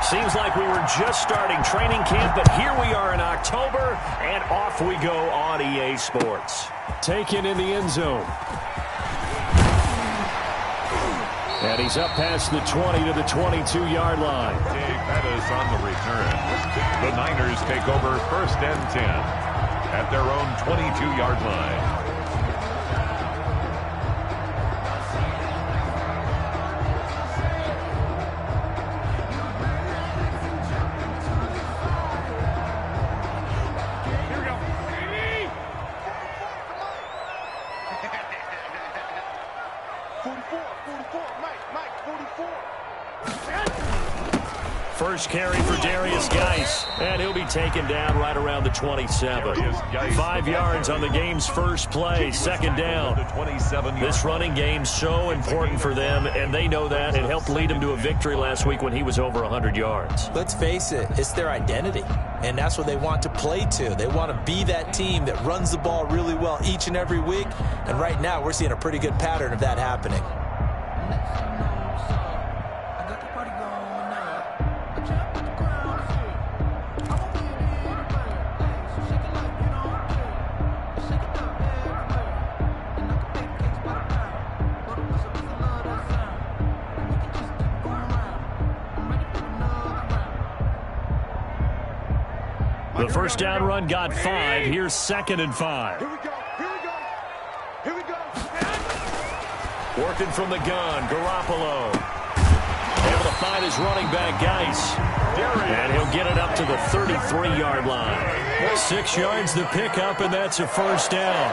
Seems like we were just starting training camp, but here we are in October, and off we go on EA Sports. Taken in the end zone. And he's up past the 20 to the 22-yard line. Dave Pettis on the return. The Niners take over 1st and 10 at their own 22-yard line. First carry for Darius Geis, and he'll be taken down right around the 27. 5 yards on the game's first play, 2nd down. This running game's so important for them, and they know that. It helped lead them to a victory last week when he was over 100 yards. Let's face it, it's their identity, and that's what they want to play to. They want to be that team that runs the ball really well each and every week, and right now we're seeing a pretty good pattern of that happening. The first down run got 5. Here's 2nd and 5. Here we go. Here we go. Here we go. Working from the gun, Garoppolo. Able to find his running back, Geis. And he'll get it up to the 33-yard line. 6 yards the pickup, and that's a first down.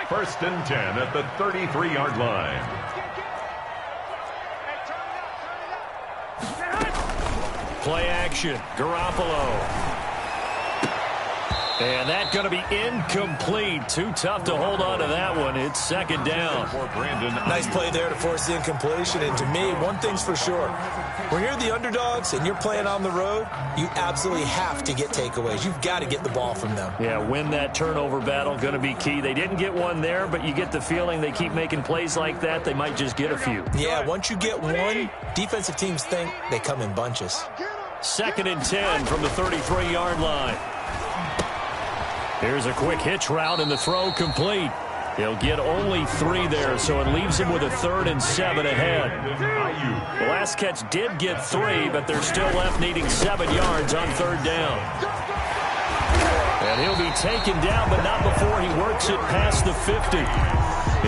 1st and 10 at the 33-yard line. Play action, Garoppolo. And that's going to be incomplete. Too tough to hold on to that one. It's 2nd down. Nice play there to force the incompletion. And to me, one thing's for sure. When you're the underdogs and you're playing on the road, you absolutely have to get takeaways. You've got to get the ball from them. Yeah, win that turnover battle, going to be key. They didn't get one there, but you get the feeling they keep making plays like that, they might just get a few. Yeah, once you get one, defensive teams think they come in bunches. 2nd and 10 from the 33-yard line. Here's a quick hitch route, and the throw complete. He'll get only 3 there, so it leaves him with a 3rd and 7 ahead. The last catch did get 3, but they're still left needing 7 yards on 3rd down. And he'll be taken down, but not before he works it past the 50.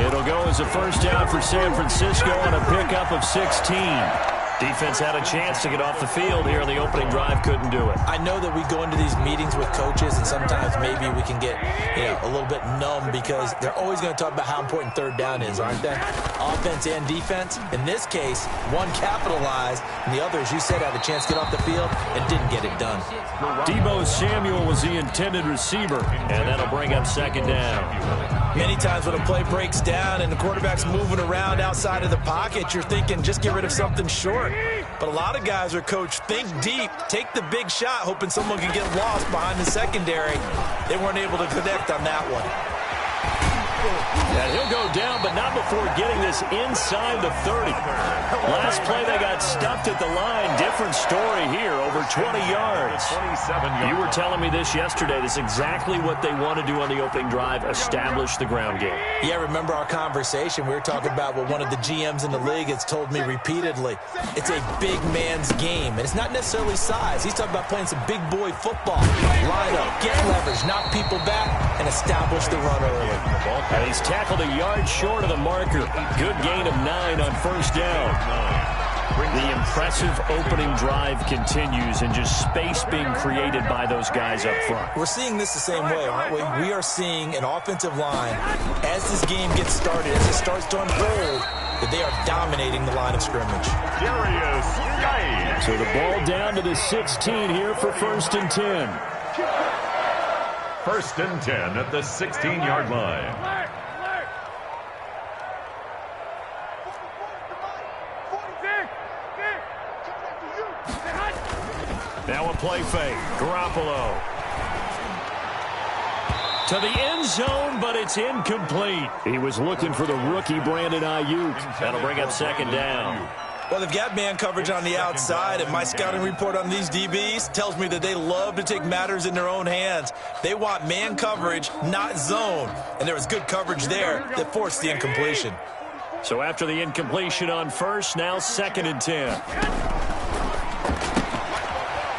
It'll go as a first down for San Francisco on a pickup of 16. Defense had a chance to get off the field here on the opening drive, couldn't do it. I know that we go into these meetings with coaches, and sometimes maybe we can get, a little bit numb because they're always going to talk about how important 3rd down is, aren't they? Offense and defense. In this case, one capitalized, and the other, as you said, had a chance to get off the field and didn't get it done. Deebo Samuel was the intended receiver, and that'll bring up 2nd down. Many times when a play breaks down and the quarterback's moving around outside of the pocket, you're thinking just get rid of something short. But a lot of guys are coached, think deep, take the big shot, hoping someone can get lost behind the secondary. They weren't able to connect on that one. And he'll go down, but not before getting this inside the 30. Last play, they got stuffed at the line. Different story here, over 20 yards. You were telling me this yesterday. This is exactly what they want to do on the opening drive, establish the ground game. Yeah, remember our conversation. We were talking about what one of the GMs in the league has told me repeatedly. It's a big man's game, and it's not necessarily size. He's talking about playing some big boy football. Line up, get leverage, knock people back, and establish the run early. And he's tackled a yard short of the marker. Good gain of 9 on 1st down. The impressive opening drive continues, and just space being created by those guys up front. We're seeing this the same way, aren't we? We are seeing an offensive line, as this game gets started, as it starts to unfold, that they are dominating the line of scrimmage. So the ball down to the 16 here for 1st and 10. 1st and 10 at the 16-yard line. Now a play fake. Garoppolo. To the end zone, but it's incomplete. He was looking for the rookie Brandon Ayuk. That'll bring up 2nd down. Well, they've got man coverage on the outside, and my scouting report on these DBs tells me that they love to take matters in their own hands. They want man coverage, not zone. And there was good coverage there that forced the incompletion. So after the incompletion on first, now 2nd and 10.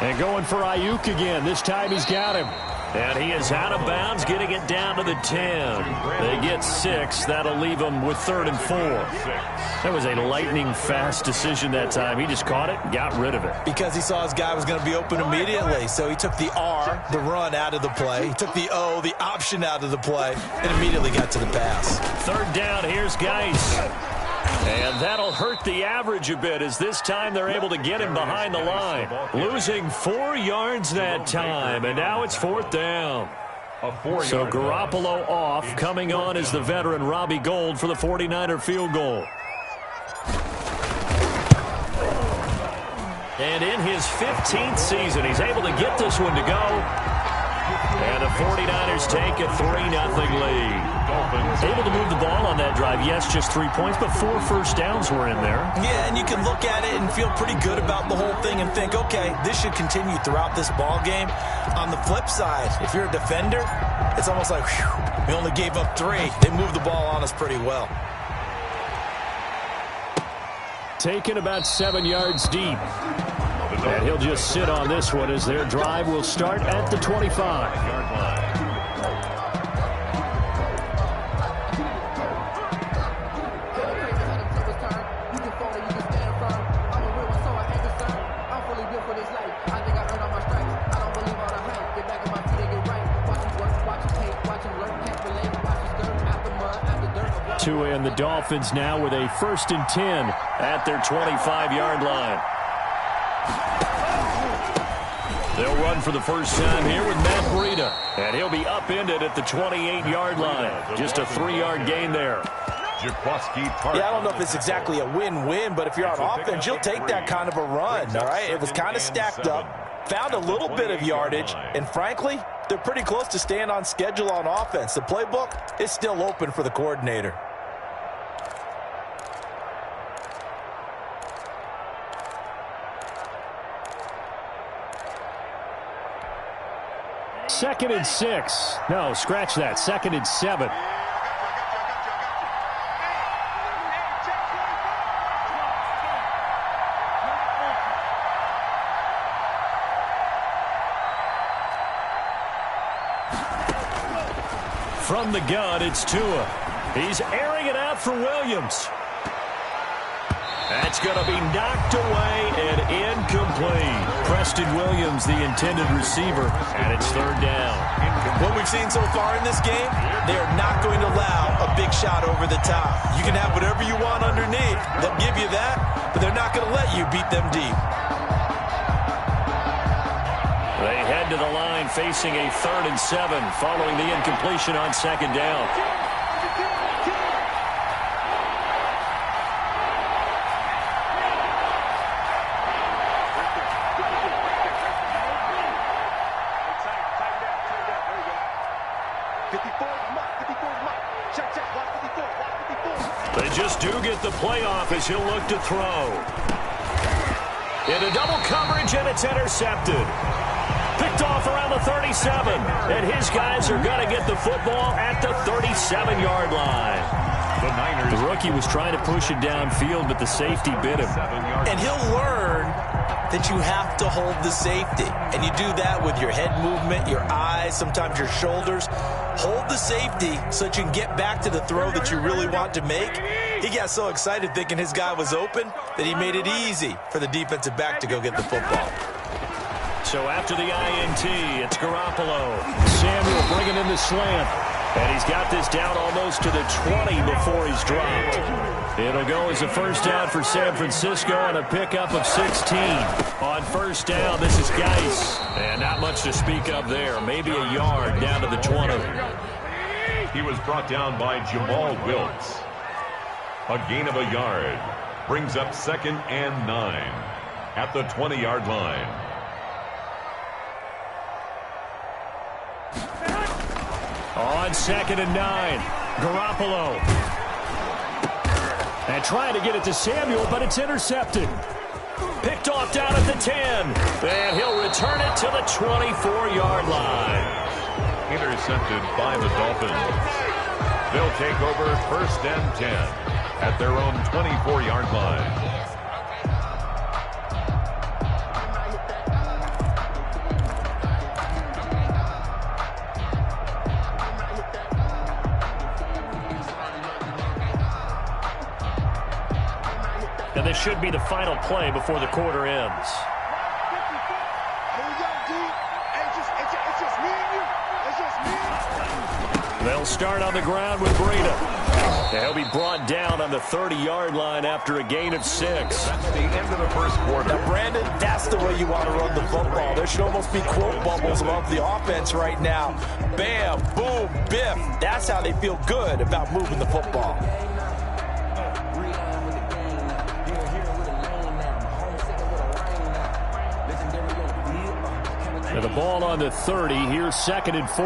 And going for Ayuk again. This time he's got him. And he is out of bounds, getting it down to the 10. They get 6. That'll leave them with 3rd and 4. That was a lightning-fast decision that time. He just caught it and got rid of it. Because he saw his guy was going to be open immediately. So he took the R, the run, out of the play. He took the O, the option, out of the play, and immediately got to the pass. 3rd down, here's Geis. And that'll hurt the average a bit as this time they're able to get him behind the line. Losing 4 yards that time, and now it's 4th down. So Garoppolo off. Coming on is the veteran Robbie Gould for the 49er field goal. And in his 15th season, he's able to get this one to go. And the 49ers take a 3-0 lead. Able to move the ball on that drive. Yes, just 3 points, but 4 first downs were in there. Yeah, and you can look at it and feel pretty good about the whole thing and think, okay, this should continue throughout this ball game. On the flip side, if you're a defender, it's almost like, whew, we only gave up 3. They moved the ball on us pretty well. Taken about 7 yards deep. And he'll just sit on this one as their drive will start at the 25. Tua and the Dolphins now with a 1st and 10 at their 25-yard line. They'll run for the first time here with Matt Breida. And he'll be upended at the 28-yard line. Just a 3-yard gain there. Yeah, I don't know if it's exactly a win-win, but if you're on offense, you'll take that kind of a run, all right? It was kind of stacked up, found a little bit of yardage, and frankly, they're pretty close to staying on schedule on offense. The playbook is still open for the coordinator. Second and 6. No, scratch that. 2nd and 7. From the gun, it's Tua. He's airing it out for Williams. That's going to be knocked away and incomplete. Preston Williams, the intended receiver, and it's 3rd down. What we've seen so far in this game, they are not going to allow a big shot over the top. You can have whatever you want underneath. They'll give you that, but they're not going to let you beat them deep. They head to the line facing a 3rd and 7 following the incompletion on 2nd down. They just do get the playoff as he'll look to throw. Into double coverage, and it's intercepted. Picked off around the 37, and his guys are going to get the football at the 37-yard line. The rookie was trying to push it downfield, but the safety bit him. And he'll learn that you have to hold the safety. And you do that with your head movement, your eyes, sometimes your shoulders. Hold the safety so that you can get back to the throw that you really want to make. He got so excited thinking his guy was open that he made it easy for the defensive back to go get the football. So after the INT, it's Garoppolo. Samuel bringing in the slant. And he's got this down almost to the 20 before he's dropped. It'll go as a first down for San Francisco on a pickup of 16. On first down, this is Geis. And not much to speak of there. Maybe a yard down to the 20. He was brought down by Jamal Wiltz. A gain of a yard. Brings up 2nd and 9 at the 20-yard line. On 2nd and 9, Garoppolo. And trying to get it to Samuel, but it's intercepted. Picked off down at the 10. And he'll return it to the 24-yard line. Intercepted by the Dolphins. They'll take over 1st and 10 at their own 24-yard line. And this should be the final play before the quarter ends. They'll start on the ground with Breida. He'll be brought down on the 30-yard line after a gain of 6. That's the end of the first quarter. Now, Brandon, that's the way you want to run the football. There should almost be quote bubbles above the offense right now. Bam, boom, biff. That's how they feel good about moving the football. And the ball on the 30. Here's 2nd and 4.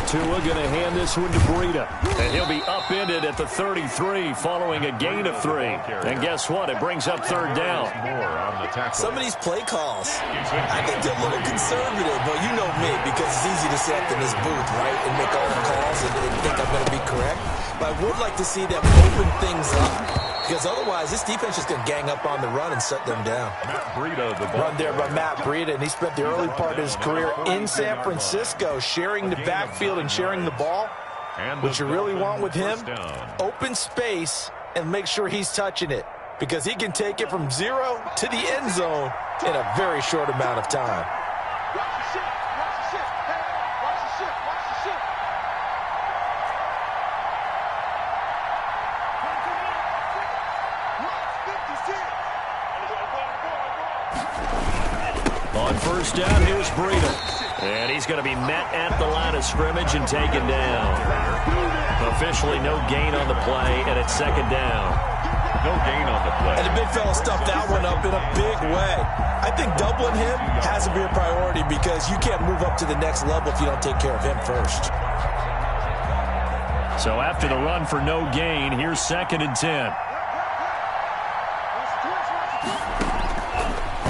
Tua going to hand this one to Breida. And he'll be upended at the 33 following a gain of 3. And guess what? It brings up 3rd down. Some of these play calls, I think they're a little conservative. But you know me, because it's easy to sit up in this booth, right, and make all the calls and think I'm going to be correct. But I would like to see them open things up. Because otherwise, this defense is going to gang up on the run and shut them down. Run there by Matt Breida, and he spent the early part of his career in San Francisco sharing the backfield and sharing the ball. What you really want with him, open space and make sure he's touching it. Because he can take it from 0 to the end zone in a very short amount of time. On 1st down, here's Breida. And he's going to be met at the line of scrimmage and taken down. Officially no gain on the play, and it's 2nd down. No gain on the play. And the big fella stuffed that one up in a big way. I think doubling him has to be a priority because you can't move up to the next level if you don't take care of him first. So after the run for no gain, here's 2nd and 10.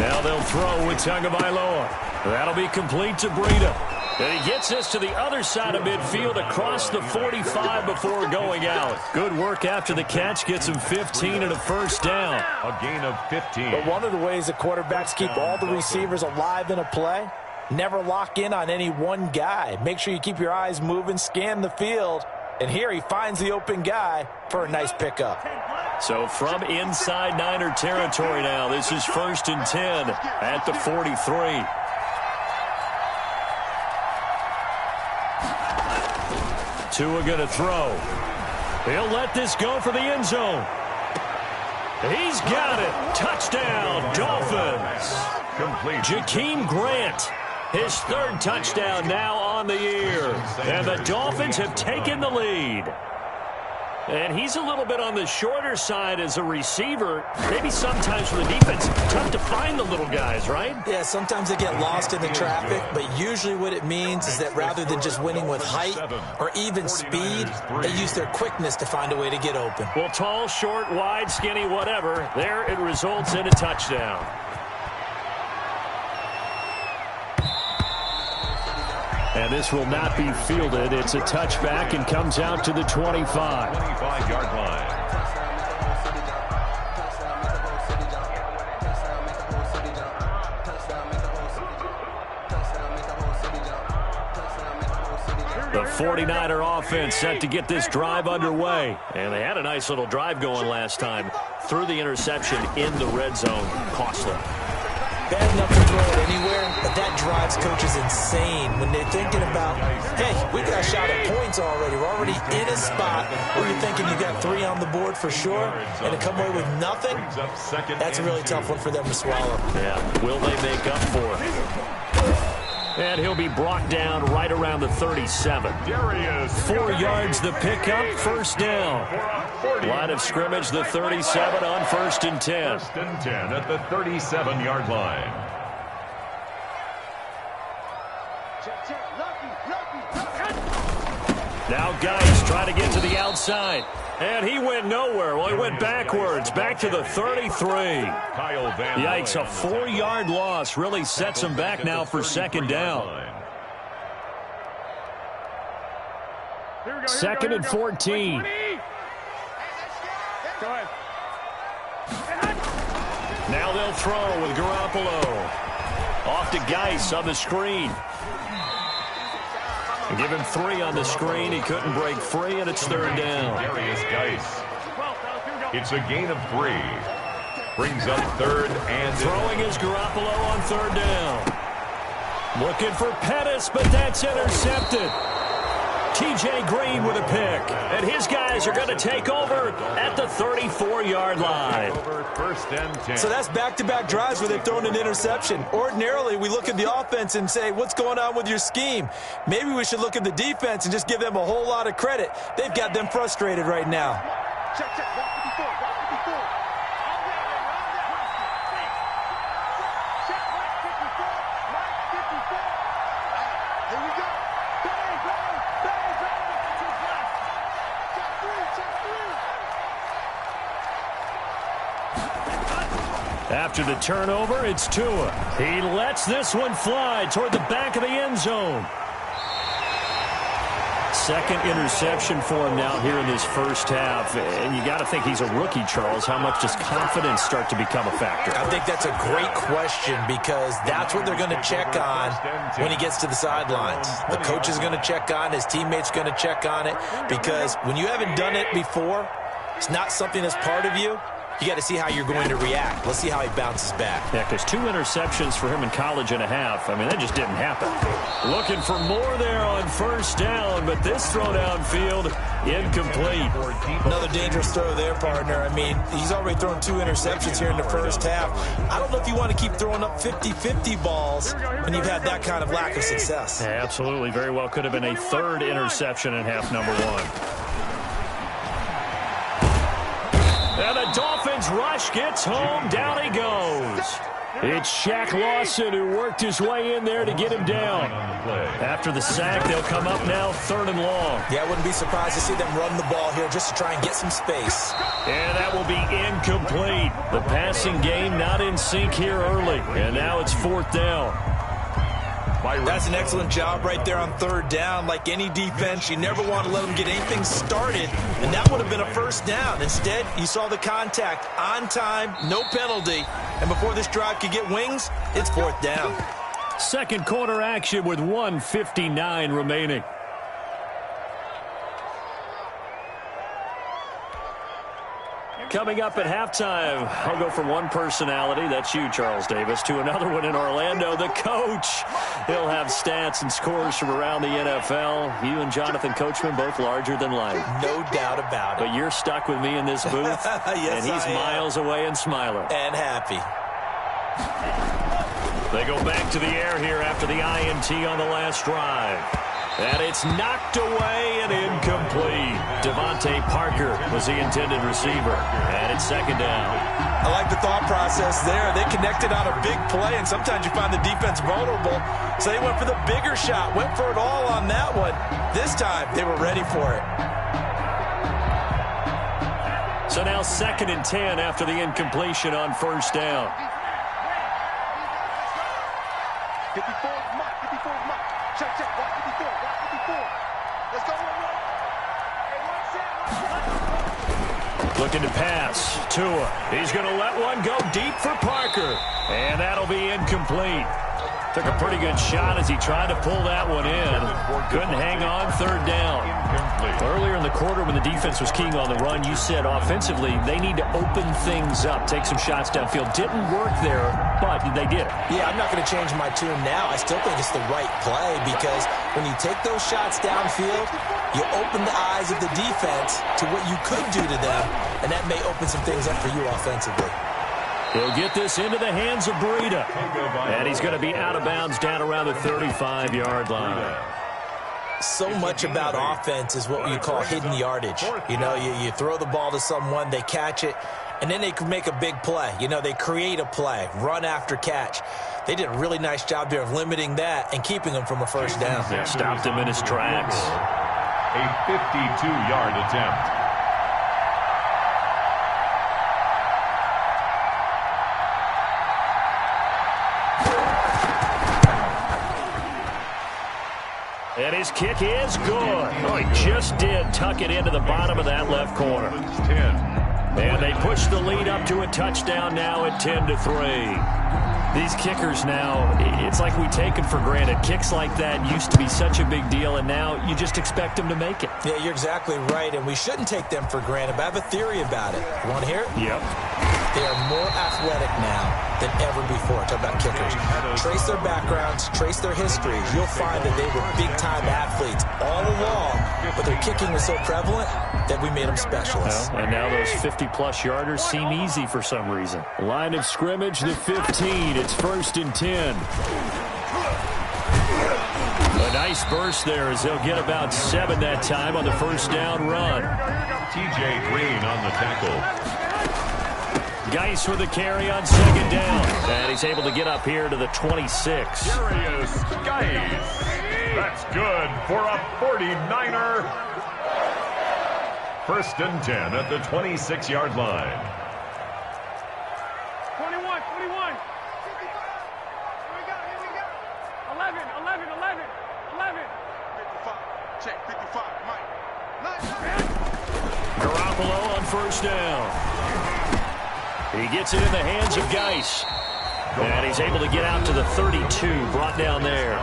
Now they'll throw with Tagovailoa. That'll be complete to Breida. And he gets this to the other side of midfield across the 45 before going out. Good work after the catch. Gets him 15 and a 1st down. A gain of 15. But one of the ways the quarterbacks keep all the receivers alive in a play, never lock in on any one guy. Make sure you keep your eyes moving, scan the field. And here he finds the open guy for a nice pickup. So from inside Niner territory now, this is 1st and 10 at the 43. Tua going to throw. He'll let this go for the end zone. He's got it. Touchdown, Dolphins. Complete. Jakeem Grant, his 3rd touchdown now on the year. And the Dolphins have taken the lead. And he's a little bit on the shorter side as a receiver. Maybe sometimes for the defense, tough to find the little guys, right? Yeah, sometimes they get lost in the traffic, but usually what it means is that rather than just winning with height or even speed, they use their quickness to find a way to get open. Well, tall, short, wide, skinny, whatever, there it results in a touchdown. And this will not be fielded. It's a touchback and comes out to the 25. 25-yard line. The 49er offense set to get this drive underway. And they had a nice little drive going last time. Threw the interception in the red zone. Costly. Bad enough to throw it anywhere, but that drives coaches insane when they're thinking about, hey, we got a shot at points already. We're already in a spot where you're thinking you got 3 on the board for sure, and to come away with nothing, that's a really tough one for them to swallow. Yeah, will they make up for it? And he'll be brought down right around the 37. 4 yards the pickup, 1st down. Line of scrimmage, the 37 on 1st and 10. 1st and 10 at the 37-yard line. Geis trying to get to the outside. And he went nowhere. Well, he went backwards, back to the 33. Yikes, a 4-yard loss really sets him back now for second down. Second and 14. Now they'll throw with Garoppolo. Off to Geis on the screen. Give him 3 on the screen. He couldn't break free, and it's third down. Darius Geis. It's a gain of 3. Brings up third and... Throwing is Garoppolo on third down. Looking for Pettis, but that's intercepted. T.J. Green with a pick. And his guys are going to take over at the 34-yard line. First and 10. So that's back-to-back drives where they've thrown an interception. Ordinarily, we look at the offense and say, what's going on with your scheme? Maybe we should look at the defense and just give them a whole lot of credit. They've got them frustrated right now. Check. Walk 54. Walk 54. Check. Mark 54. Mark 54. Here we go. Bang, bang, bang, bang. Check 3. Check 3. After the turnover, it's Tua. He lets this one fly toward the back of the end zone. Second interception for him now here in this first half. And you got to think he's a rookie, Charles. How much does confidence start to become a factor? I think that's a great question because that's what they're going to check on when he gets to the sidelines. The coach is going to check on, his teammates going to check on it, because when you haven't done it before, it's not something that's part of you. You got to see how you're going to react. Let's see how he bounces back. Yeah, because 2 interceptions for him in college and a half. I mean, that just didn't happen. Looking for more there on first down, but this throw downfield, incomplete. Another dangerous throw there, partner. I mean, he's already thrown 2 interceptions here in the first half. I don't know if you want to keep throwing up 50-50 balls when you've had that kind of lack of success. Yeah, absolutely. Very well could have been a 3rd interception in half number 1. And the Dolphins rush gets home. Down he goes. It's Shaq Lawson who worked his way in there to get him down. After the sack, they'll come up now 3rd and long. Yeah, I wouldn't be surprised to see them run the ball here just to try and get some space. And that will be incomplete. The passing game not in sync here early. And now it's 4th down. That's an excellent job right there on 3rd down. Like any defense, you never want to let them get anything started, and that would have been a first down. Instead, you saw the contact on time, no penalty, and before this drive could get wings, it's 4th down. Second quarter action with 1:59 remaining. Coming up at halftime, I'll go from one personality, that's you, Charles Davis, to another one in Orlando, the coach. He'll have stats and scores from around the NFL. You and Jonathan Coachman, both larger than life. No doubt about it. But you're stuck with me in this booth, yes, and he's miles away and smiling. And happy. They go back to the air here after the INT on the last drive. And it's knocked away and incomplete. Devontae Parker was the intended receiver. And it's 2nd down. I like the thought process there. They connected on a big play, and sometimes you find the defense vulnerable. So they went for the bigger shot, went for it all on that one. This time, they were ready for it. So now 2nd and 10 after the incompletion on 1st down. 54 is Mike. 54 is Mike. Check. Walk 54. Walk 54. Let's go. Looking to pass. Tua. He's going to let one go deep for Parker. And that'll be incomplete. Took a pretty good shot as he tried to pull that one in. Couldn't hang on. 3rd down. Earlier in the quarter when the defense was keying on the run, you said offensively they need to open things up, take some shots downfield. Didn't work there, but they did. Yeah, I'm not going to change my tune now. I still think it's the right play because when you take those shots downfield, you open the eyes of the defense to what you could do to them, and that may open some things up for you offensively. He'll get this into the hands of Breida. And he's going to be out of bounds down around the 35-yard line. So much about offense is what you call hidden yardage. You know, you throw the ball to someone, they catch it, and then they can make a big play. You know, they create a play, run after catch. They did a really nice job there of limiting that and keeping him from a first down. Yeah, stopped him in his tracks. A 52-yard attempt. And his kick is good. Oh, he just did tuck it into the bottom of that left corner. 10. And they push the lead up to a touchdown now at 10-3. These kickers now, it's like we take them for granted. Kicks like that used to be such a big deal, and now you just expect them to make it. Yeah, you're exactly right, and we shouldn't take them for granted, but I have a theory about it. You want to hear it? Yep. They are more athletic now than ever before. Talk about kickers. Trace their backgrounds, trace their histories. You'll find that they were big-time athletes all along, but their kicking was so prevalent that we made them specialists. Well, and now those 50-plus yarders seem easy for some reason. Line of scrimmage, the 15. It's 1st and 10. A nice burst there as they'll get about 7 that time on the first down run. T.J. Green on the tackle. Geis with the carry on 2nd down. And he's able to get up here to the 26. Darius Geis. That's good for a 49er. 1st and 10 at the 26-yard line. 21. Here we go. 11. 55. Check, 55, Mike. Garoppolo on 1st down. He gets it in the hands of Geis. And he's able to get out to the 32, brought down there.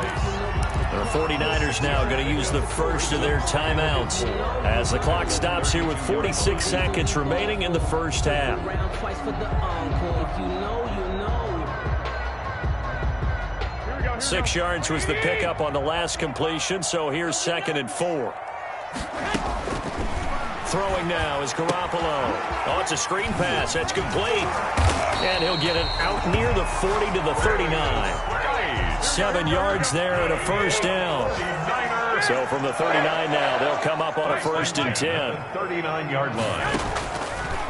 The 49ers now going to use the first of their timeouts as the clock stops here with 46 seconds remaining in the first half. 6 yards was the pickup on the last completion, so here's 2nd and 4. Throwing now is Garoppolo. Oh, it's a screen pass. That's complete. And he'll get it out near the 40 to the 39. 7 yards there and a first down. So from the 39 now, they'll come up on a 1st and 10. 39-yard line.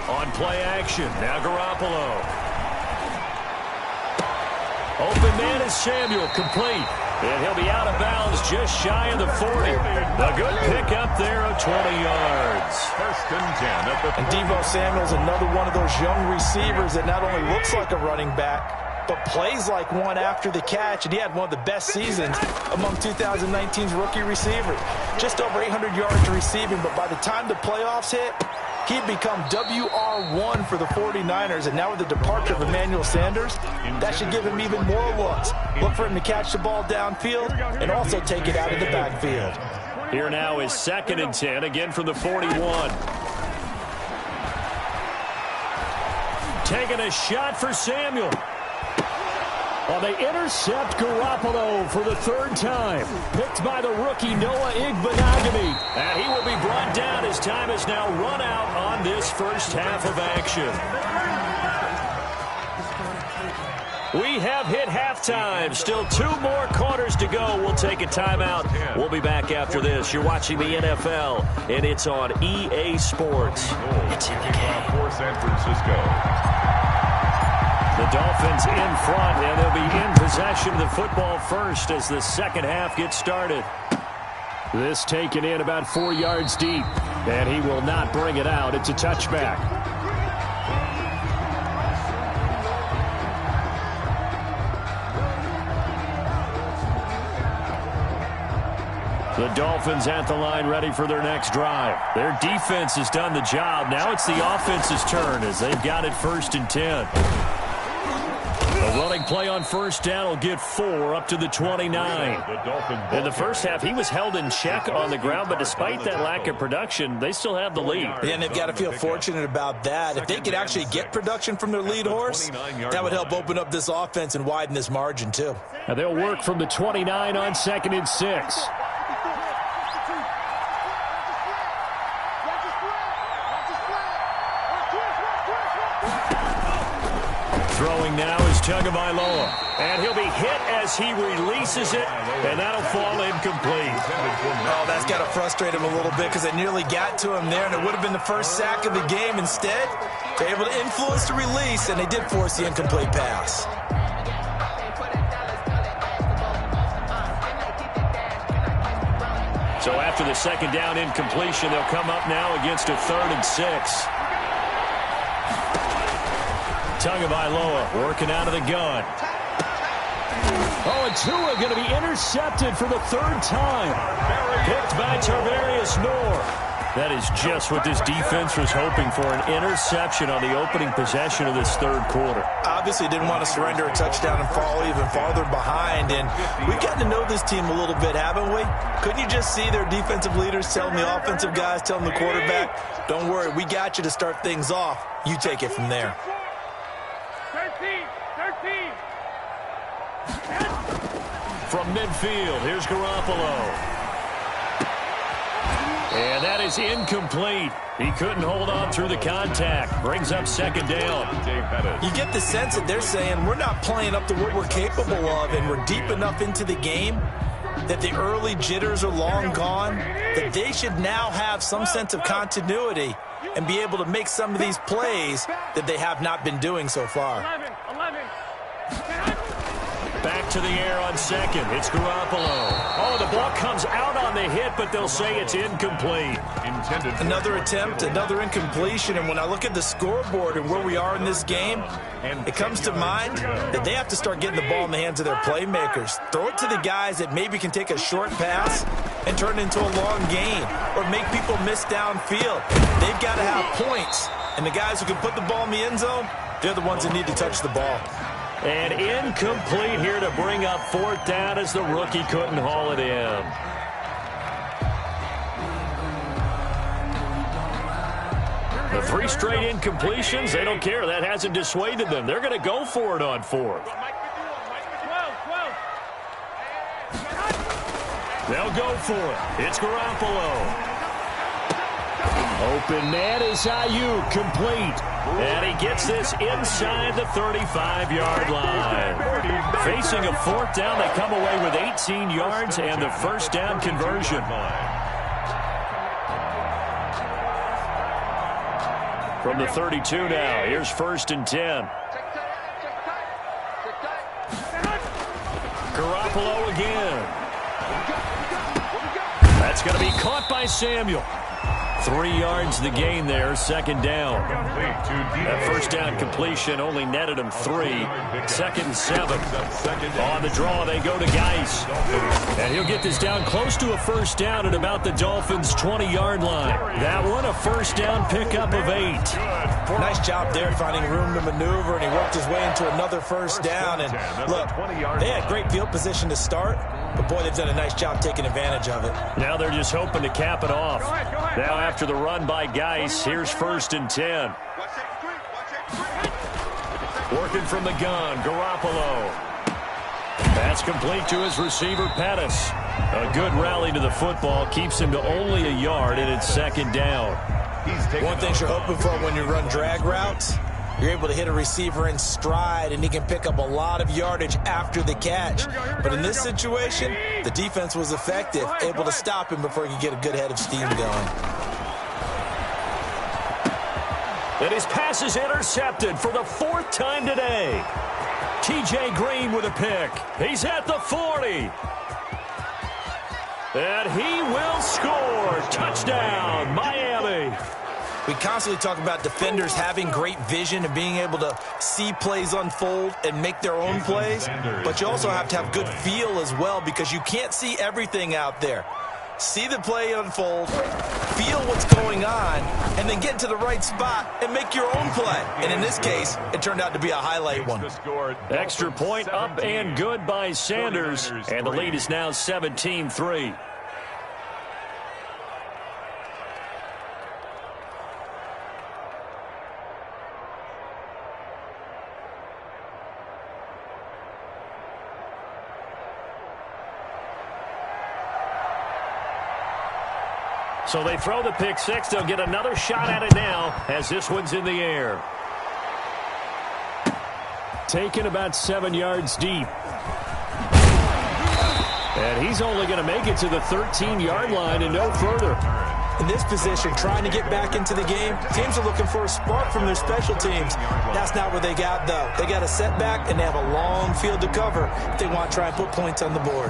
On play action, now Garoppolo. Open man is Samuel, complete. And he'll be out of bounds just shy of the 40. A good pickup there of 20 yards. 1st and 10 at the... And Deebo Samuel's another one of those young receivers that not only looks like a running back, but plays like one after the catch. And he had one of the best seasons among 2019's rookie receivers. Just over 800 yards receiving, but by the time the playoffs hit, he'd become WR1 for the 49ers, and now with the departure of Emmanuel Sanders, that should give him even more looks. Look for him to catch the ball downfield and also take it out of the backfield. Here now is 2nd and 10, again from the 41. Taking a shot for Samuel. Well, they intercept Garoppolo for the 3rd time. Picked by the rookie Noah Igbenogany. And he will be brought down as time has now run out on this first half of action. We have hit halftime. Still 2 more quarters to go. We'll take a timeout. We'll be back after this. You're watching the NFL, and it's on EA Sports. It's in the game. For San Francisco. The Dolphins in front, and they'll be in possession of the football first as the second half gets started. This taken in about 4 yards deep, and he will not bring it out. It's a touchback. The Dolphins at the line ready for their next drive. Their defense has done the job. Now it's the offense's turn as they've got it 1st and 10. A running play on 1st down will get 4 up to the 29. In the first half, he was held in check on the ground, but despite that lack of production, they still have the lead. Yeah, and they've got to feel fortunate about that. If they could actually get production from their lead horse, that would help open up this offense and widen this margin, too. And they'll work from the 29 on 2nd and 6. Throwing now is Tagovailoa. And he'll be hit as he releases it, and that'll fall incomplete. Oh, that's got to frustrate him a little bit because it nearly got to him there, and it would have been the first sack of the game. Instead, they're able to influence the release, and they did force the incomplete pass. So after the second down incompletion, they'll come up now against a 3rd and 6. Tagovailoa working out of the gun. Oh, and Tua going to be intercepted for the 3rd time. Picked by Tarvarius Moore. That is just what this defense was hoping for, an interception on the opening possession of this 3rd quarter. Obviously didn't want to surrender a touchdown and fall even farther behind, and we've gotten to know this team a little bit, haven't we? Couldn't you just see their defensive leaders telling the offensive guys, telling the quarterback, don't worry, we got you to start things off. You take it from there. 13. From midfield, here's Garoppolo. And that is incomplete. He couldn't hold on through the contact. Brings up 2nd down. You get the sense that they're saying we're not playing up to what we're capable of, and we're deep enough into the game that the early jitters are long gone, that they should now have some sense of continuity and be able to make some of these plays that they have not been doing so far. 11. Back to the air on 2nd. It's Garoppolo. Oh, the ball comes out on the hit, but they'll say it's incomplete. Another attempt, another incompletion, and when I look at the scoreboard and where we are in this game, it comes to mind that they have to start getting the ball in the hands of their playmakers. Throw it to the guys that maybe can take a short pass and turn it into a long gain or make people miss downfield. They've got to have points, and the guys who can put the ball in the end zone, they're the ones that need to touch the ball. And incomplete here to bring up 4th down as the rookie couldn't haul it in. The 3 straight incompletions, they don't care. That hasn't dissuaded them. They're going to go for it on 4th. 12. They'll go for it. It's Garoppolo. Open man is Ayuk, complete. And he gets this inside the 35-yard line. Facing a 4th down, they come away with 18 yards and the 1st down conversion. From the 32 now, here's 1st and 10. Garoppolo again. That's going to be caught by Samuel. 3 yards the gain there, 2nd down. That 1st down completion only netted him 3. 2nd and 7. On the draw, they go to Geis. And he'll get this down close to a 1st down at about the Dolphins' 20-yard line. That one, a 1st down pickup of 8. Nice job there finding room to maneuver, and he worked his way into another 1st down. And look, they had great field position to start, but boy, they've done a nice job taking advantage of it. Now they're just hoping to cap it off. Now after the run by Geis, here's 1st and 10. Working from the gun, Garoppolo. That's complete to his receiver, Pettis. A good rally to the football keeps him to only a yard, and it's 2nd down. One thing you're hoping for when you run drag routes, you're able to hit a receiver in stride, and he can pick up a lot of yardage after the catch. But in this situation, the defense was effective, able to stop him before he could get a good head of steam going. And his pass is intercepted for the 4th time today. T.J. Green with a pick. He's at the 40. And he will score. Touchdown, Miami. We constantly talk about defenders having great vision and being able to see plays unfold and make their own plays, but you also have to have good feel as well because you can't see everything out there. See the play unfold, feel what's going on, and then get to the right spot and make your own play. And in this case, it turned out to be a highlight one. Extra point up and good by Sanders, and the lead is now 17-3. So they throw the pick six. They'll get another shot at it now as this one's in the air. Taken about 7 yards deep. And he's only going to make it to the 13-yard line and no further. In this position, trying to get back into the game, teams are looking for a spark from their special teams. That's not what they got, though. They got a setback, and they have a long field to cover if they want to try and put points on the board.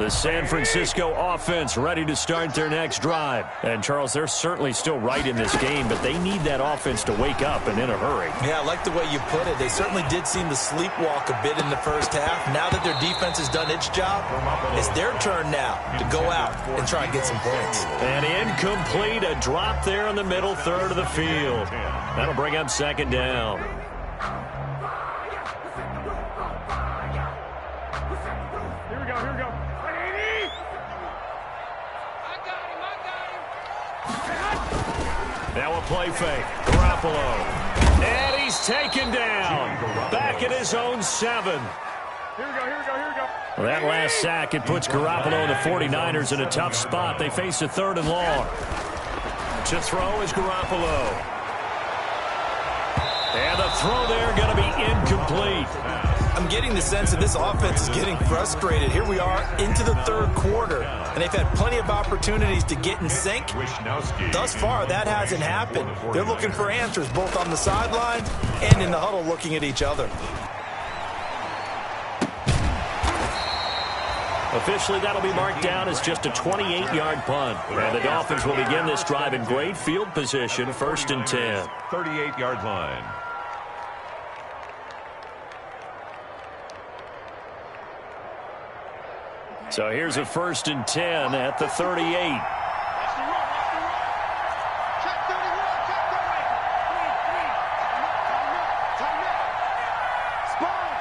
The San Francisco offense ready to start their next drive. And, Charles, they're certainly still right in this game, but they need that offense to wake up and in a hurry. Yeah, I like the way you put it. They certainly did seem to sleepwalk a bit in the first half. Now that their defense has done its job, it's their turn now to go out and try and get some points. And incomplete, a drop there in the middle third of the field. That'll bring up second down. Here we go. Now a play fake. Garoppolo. And he's taken down. Back at his own 7. Here we go. Well, that last sack, it puts Garoppolo and the 49ers in a tough spot. They face a 3rd and long. To throw is Garoppolo. And the throw there going to be incomplete. I'm getting the sense that this offense is getting frustrated. Here we are into the 3rd quarter, and they've had plenty of opportunities to get in sync. Thus far, that hasn't happened. They're looking for answers both on the sideline and in the huddle looking at each other. Officially, that'll be marked down as just a 28-yard punt. And the Dolphins will begin this drive in great field position, 1st and 10. 38-yard line. So here's a 1st and 10 at the 38. Watch the run. Check 31. Time out. Sponge.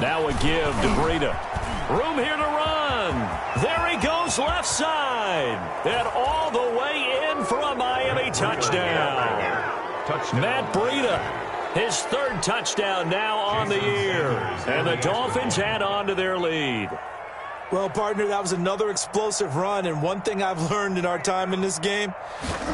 Now a give to Breida. Room here to run. There he goes left side. And all the way in for a Miami touchdown. Matt Breida. His 3rd touchdown now on the year. And the Dolphins add on to their lead. Well, partner, that was another explosive run, and one thing I've learned in our time in this game,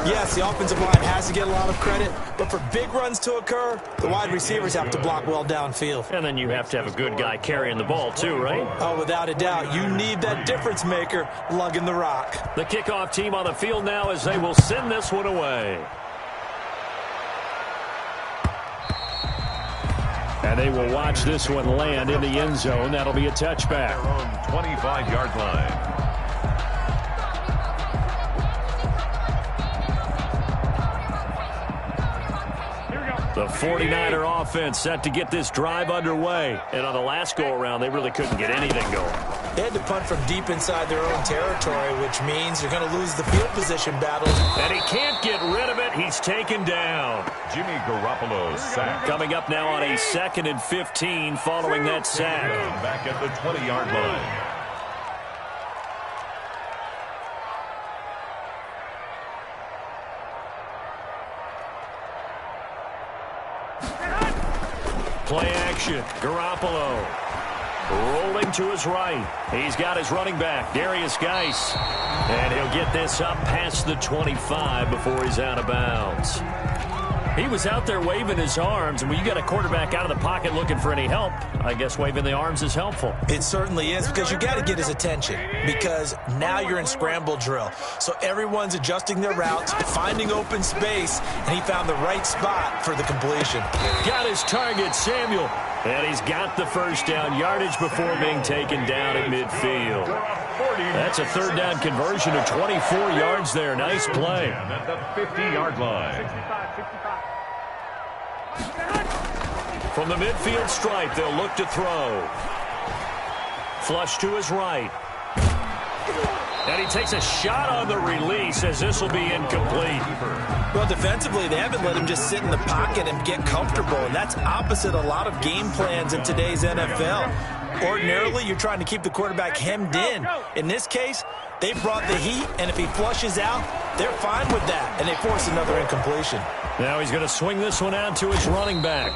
yes, the offensive line has to get a lot of credit, but for big runs to occur, the wide receivers have to block well downfield. And then you have to have a good guy carrying the ball too, right? Oh, without a doubt. You need that difference maker lugging the rock. The kickoff team on the field now as they will send this one away. And they will watch this one land in the end zone. That'll be a touchback. Their own 25-yard line. The 49er offense set to get this drive underway. And on the last go-around, they really couldn't get anything going. They had to punt from deep inside their own territory, which means they're going to lose the field position battle. And he can't get rid of it. He's taken down. Jimmy Garoppolo's sack. Coming up now on a 2nd and 15 following that sack. Back at the 20-yard line. Play action. Garoppolo rolling to his right. He's got his running back, Darius Geis. And he'll get this up past the 25 before he's out of bounds. He was out there waving his arms, and when you got a quarterback out of the pocket looking for any help, I guess waving the arms is helpful. It certainly is, because you got to get his attention, because now you're in scramble drill. So everyone's adjusting their routes, finding open space, and he found the right spot for the completion. Got his target, Samuel. And he's got the first down yardage before being taken down at midfield. That's a 3rd down conversion of 24 yards there. Nice play. At the 50-yard line. From the midfield stripe, they'll look to throw. Flush to his right. And he takes a shot on the release as this will be incomplete. Well, defensively, they haven't let him just sit in the pocket and get comfortable, and that's opposite a lot of game plans in today's NFL. Ordinarily, you're trying to keep the quarterback hemmed in. In this case, they brought the heat, and if he flushes out, they're fine with that, and they force another incompletion. Now he's going to swing this one out to his running back.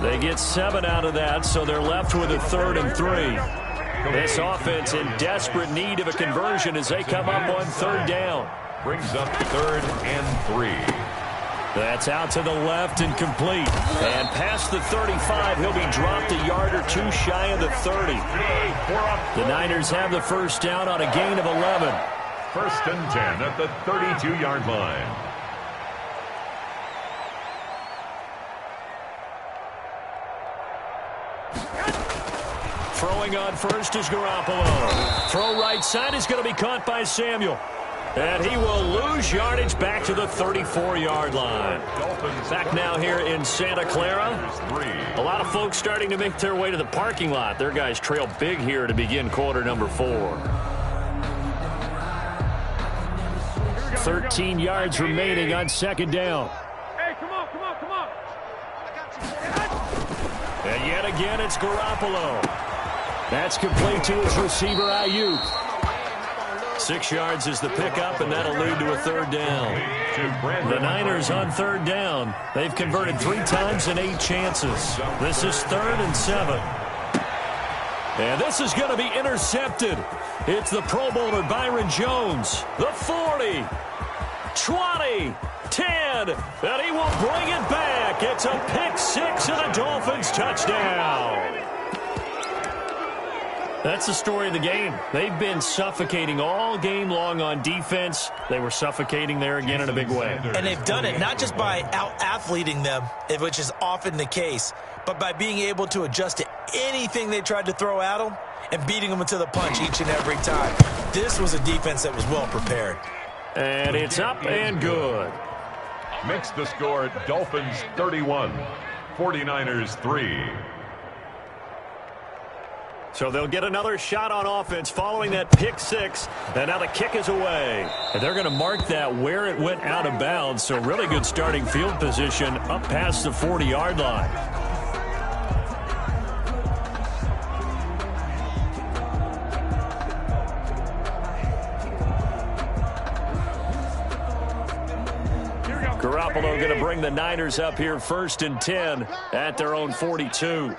They get 7 out of that, so they're left with a 3rd and 3. This offense in desperate need of a conversion as they come up on 3rd down. Brings up 3rd and 3. That's out to the left and complete. And past the 35, he'll be dropped a yard or two shy of the 30. The Niners have the first down on a gain of 11. 1st and 10 at the 32-yard line. Throwing on first is Garoppolo. Throw right side is going to be caught by Samuel. And he will lose yardage back to the 34-yard line. Back now here in Santa Clara. A lot of folks starting to make their way to the parking lot. Their guys trail big here to begin quarter number 4. 13 yards remaining on second down. Hey, come on, come on, come on. And yet again, it's Garoppolo. That's complete to his receiver, Ayuk. 6 yards is the pickup, and that'll lead to a third down. The Niners on third down. They've converted 3 times in 8 chances. This is 3rd and 7. And this is going to be intercepted. It's the Pro Bowler Byron Jones. The 40, 20, 10, and he will bring it back. It's a pick 6 and a Dolphins touchdown. That's the story of the game. They've been suffocating all game long on defense. They were suffocating there again in a big way. And they've done it not just by out-athleting them, which is often the case, but by being able to adjust to anything they tried to throw at them and beating them to the punch each and every time. This was a defense that was well prepared. And it's up and good. Makes the score Dolphins 31, 49ers 3. So they'll get another shot on offense following that pick 6. And now the kick is away. And they're going to mark that where it went out of bounds. So really good starting field position up past the 40-yard line. Garoppolo going to bring the Niners up here 1st and 10 at their own 42.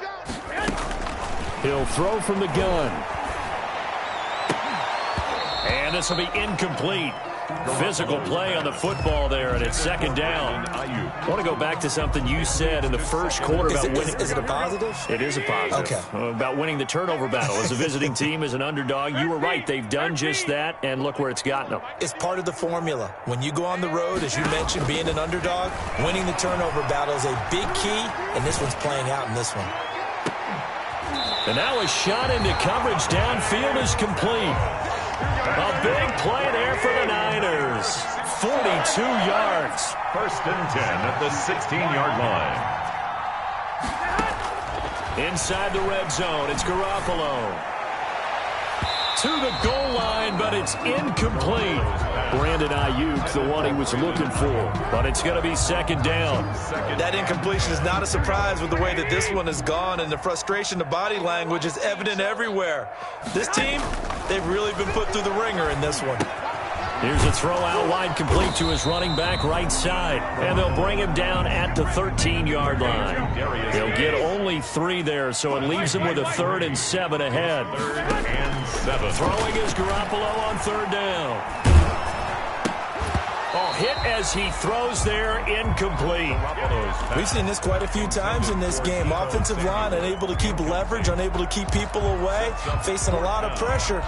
He'll throw from the gun. And this will be incomplete. Physical play on the football there, and it's 2nd down. I want to go back to something you said in the first quarter about winning. Is it a positive? It is a positive. Okay. About winning the turnover battle. As a visiting team, as an underdog, you were right. They've done just that, and look where it's gotten them. It's part of the formula. When you go on the road, as you mentioned, being an underdog, winning the turnover battle is a big key, and this one's playing out in this one. And now a shot into coverage downfield is complete. A big play there for the Niners. 42 yards. 1st and 10 at the 16-yard line. Inside the red zone, it's Garoppolo. To the goal line, but it's incomplete. Brandon Ayuk, the one he was looking for. But it's going to be 2nd down. That incompletion is not a surprise with the way that this one has gone, and the frustration, the body language is evident everywhere. This team, they've really been put through the ringer in this one. Here's a throw out wide complete to his running back right side. And they'll bring him down at the 13-yard line. He'll get only 3 there, so it leaves him with a 3rd and 7 ahead. 3rd and 7. Throwing is Garoppolo on 3rd down. Oh, hit as he throws there, incomplete. We've seen this quite a few times in this game. Offensive line unable to keep leverage, unable to keep people away, facing a lot of pressure.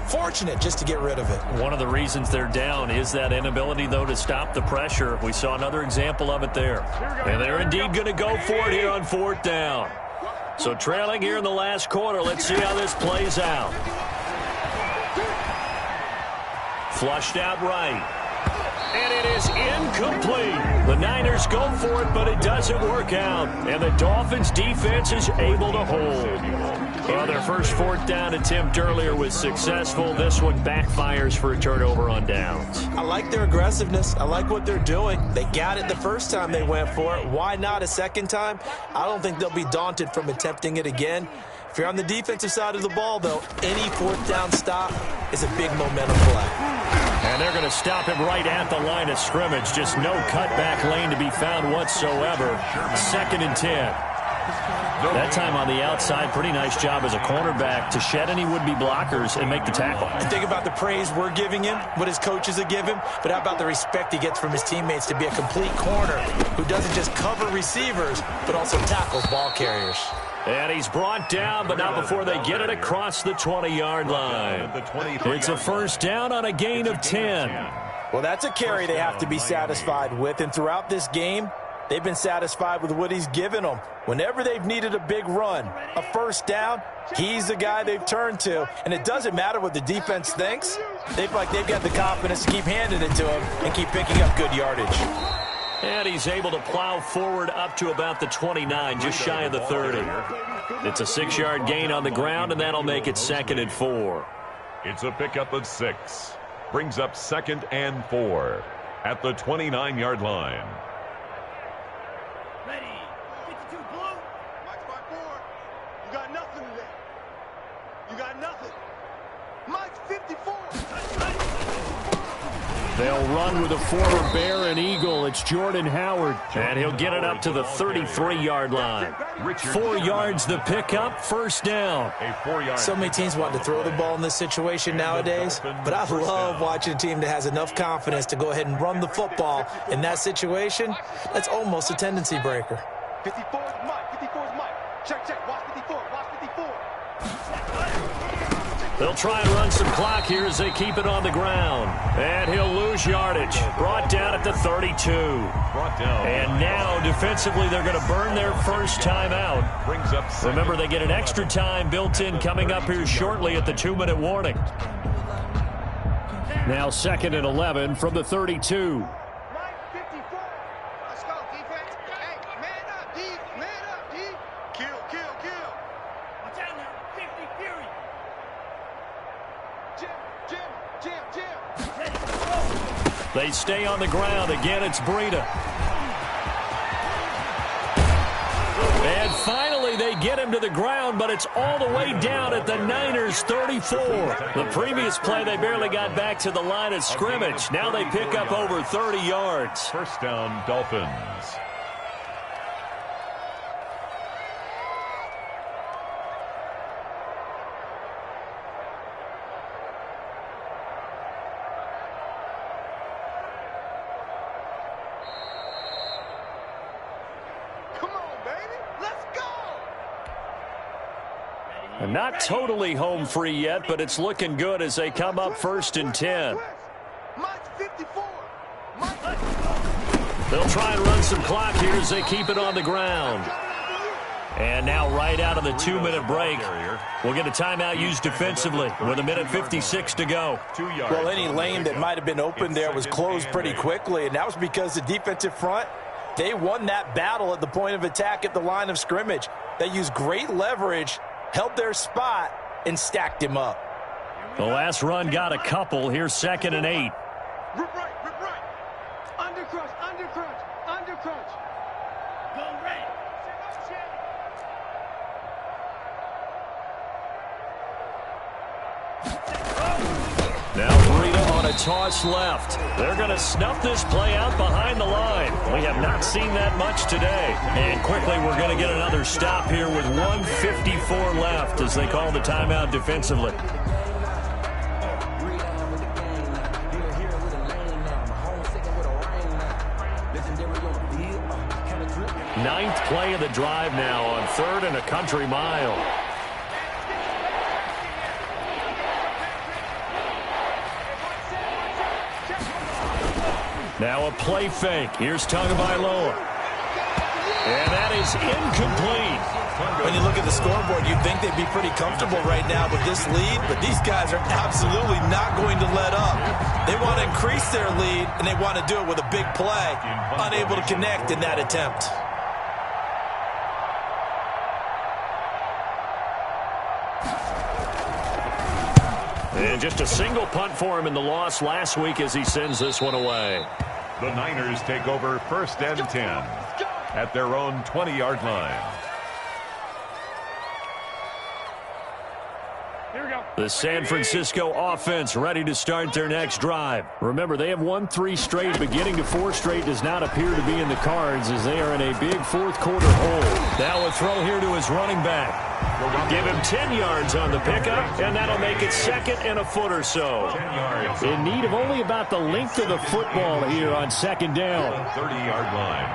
Fortunate just to get rid of it. One of the reasons they're down is that inability, though, to stop the pressure. We saw another example of it there. And they're indeed going to go for it here on 4th down. So trailing here in the last quarter. Let's see how this plays out. Flushed out right. And it is incomplete. The Niners go for it, but it doesn't work out. And the Dolphins defense is able to hold. Well, their first 4th down attempt earlier was successful. This one backfires for a turnover on downs. I like their aggressiveness. I like what they're doing. They got it the first time they went for it. Why not a second time? I don't think they'll be daunted from attempting it again. If you're on the defensive side of the ball, though, any 4th down stop is a big momentum play. And they're going to stop him right at the line of scrimmage. Just no cutback lane to be found whatsoever. 2nd and 10. That time on the outside, pretty nice job as a cornerback to shed any would-be blockers and make the tackle. And think about the praise we're giving him, what his coaches have given him, but how about the respect he gets from his teammates to be a complete corner who doesn't just cover receivers, but also tackles ball carriers. And he's brought down, but not before they get it across the 20-yard line. It's a 1st down on a gain of 10. Well, that's a carry they have to be satisfied with, and throughout this game, They've been satisfied with what he's given them. Whenever they've needed a big run, a first down, he's the guy they've turned to. And it doesn't matter what the defense thinks. They feel like they've got the confidence to keep handing it to him and keep picking up good yardage. And he's able to plow forward up to about the 29, just shy of the 30. It's a 6-yard gain on the ground, and that'll make it 2nd and 4. It's a pickup of 6. Brings up 2nd and 4 at the 29-yard line. Ready. 52 blue. Mike 5-4. You got nothing today. You got nothing. Mike 54. They'll run with a former Bear and Eagle. It's Jordan Howard. And he'll get it up to the 33-yard line. 4 yards the pickup, first down. So many teams want to throw the ball in this situation nowadays, but I love watching a team that has enough confidence to go ahead and run the football in that situation. That's almost a tendency breaker. 54 is Mike. 54 is Mike. Check, check. Watch 54. Watch 54. They'll try and run some clock here as they keep it on the ground. And he'll lose yardage. Brought down at the 32. And now, defensively, they're going to burn their first time out. Remember, they get an extra time built in coming up here shortly at the 2-minute warning. Now 2nd and 11 from the 32. Mike 54. Let's go, defense. Hey, man up, D. Man up, D. Kill, kill, kill. Watch out now. 50 Fury. Jim. They stay on the ground. Again, it's Breida. And finally, they get him to the ground, but it's all the way down at the Niners' 34. The previous play, they barely got back to the line of scrimmage. Now they pick up over 30 yards. First down, Dolphins. And not totally home free yet, but it's looking good as they come up 1st and 10. They'll try and run some clock here as they keep it on the ground. And now right out of the 2-minute break, we'll get a timeout used defensively with 1:56 to go. Well, any lane that might have been open there was closed pretty quickly, and that was because the defensive front, they won that battle at the point of attack at the line of scrimmage. They used great leverage, held their spot, and stacked him up. The last run got a couple. Here's 2nd and 8. Rip right. Undercrunch. Go red. Now Breida on a toss left. They're going to snuff this play out behind the line. We have not seen that much today. And quickly we're going to get another stop here with 1:54 left as they call the timeout defensively. Ninth play of the drive now on 3rd and a country mile. Now a play fake. Here's Tagovailoa. And that is incomplete. When you look at the scoreboard, you'd think they'd be pretty comfortable right now with this lead, but these guys are absolutely not going to let up. They want to increase their lead, and they want to do it with a big play. Unable to connect in that attempt. And just a single punt for him in the loss last week as he sends this one away. The Niners take over 1st and 10 at their own 20-yard line. Here we go. The San Francisco offense ready to start their next drive. Remember, they have won 3 straight. Beginning to 4 straight does not appear to be in the cards as they are in a big 4th quarter hole. Now a throw here to his running back. Give him 10 yards on the pickup, and that'll make it 2nd and a foot or so. In need of only about the length of the football here on 2nd down. 30-yard line.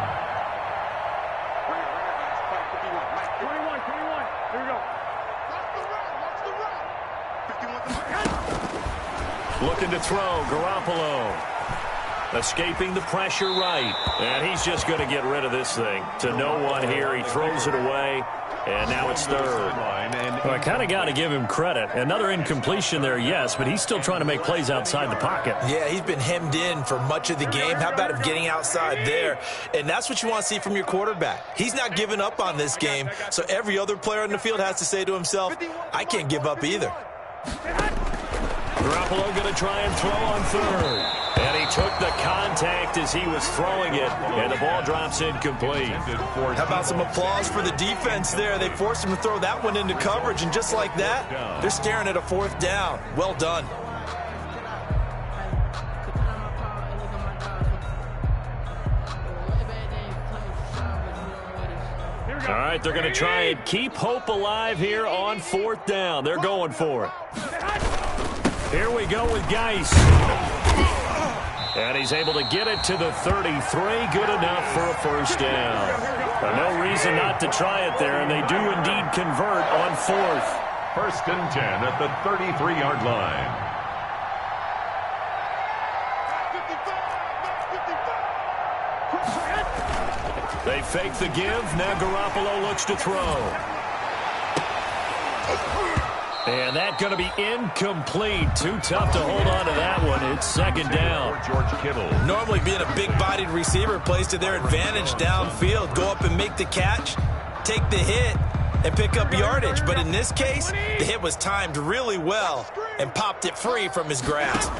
21. Here we go. Looking to throw, Garoppolo. Escaping the pressure right. And he's just going to get rid of this thing. To no one here. He throws it away. And now it's third. Well, I kind of got to give him credit. Another incompletion there, yes, but he's still trying to make plays outside the pocket. Yeah, he's been hemmed in for much of the game. How about him getting outside there? And that's what you want to see from your quarterback. He's not giving up on this game, so every other player on the field has to say to himself, I can't give up either. Garoppolo going to try and throw on third. And he took the contact as he was throwing it, and the ball drops incomplete. How about some applause for the defense there? They forced him to throw that one into coverage, and just like that, they're staring at a fourth down. Well done. All right, they're going to try and keep hope alive here on fourth down. They're going for it. Here we go with Geis. And he's able to get it to the 33. Good enough for a first down. No reason not to try it there, and they do indeed convert on fourth. 1st and 10 at the 33-yard line. They fake the give. Now Garoppolo looks to throw. And that's going to be incomplete. Too tough to hold on to that one. It's second down. George Kittle. Normally being a big-bodied receiver plays to their advantage downfield. Go up and make the catch, take the hit, and pick up yardage. But in this case, the hit was timed really well and popped it free from his grasp.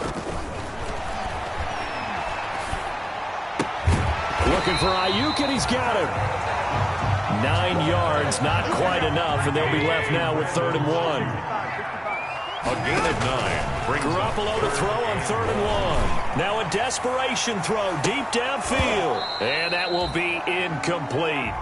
Looking for Ayuk, and he's got him. 9 yards, not quite enough, and they'll be left now with 3rd and 1. A gain of 9. Brings Garoppolo to throw on 3rd and 1. Now a desperation throw deep downfield. And that will be incomplete,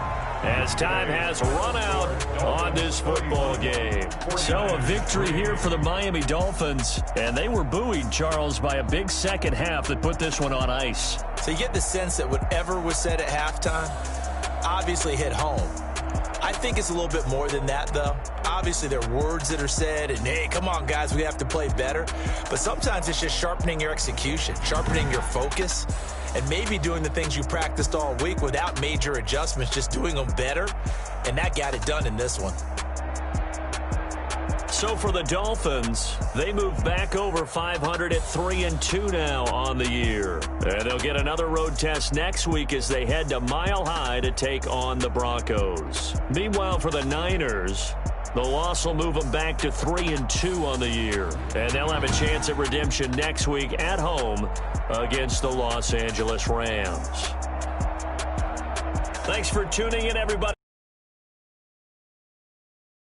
as time has run out on this football game. So a victory here for the Miami Dolphins. And they were buoyed, Charles, by a big second half that put this one on ice. So you get the sense that whatever was said at halftime obviously hit home. I think it's a little bit more than that, though. Obviously, there are words that are said, and, hey, come on, guys, we have to play better. But sometimes it's just sharpening your execution, sharpening your focus, and maybe doing the things you practiced all week without major adjustments, just doing them better. And that got it done in this one. So for the Dolphins, they move back over 500 at 3-2 now on the year. And they'll get another road test next week as they head to Mile High to take on the Broncos. Meanwhile, for the Niners, the loss will move them back to 3-2 on the year. And they'll have a chance at redemption next week at home against the Los Angeles Rams. Thanks for tuning in, everybody.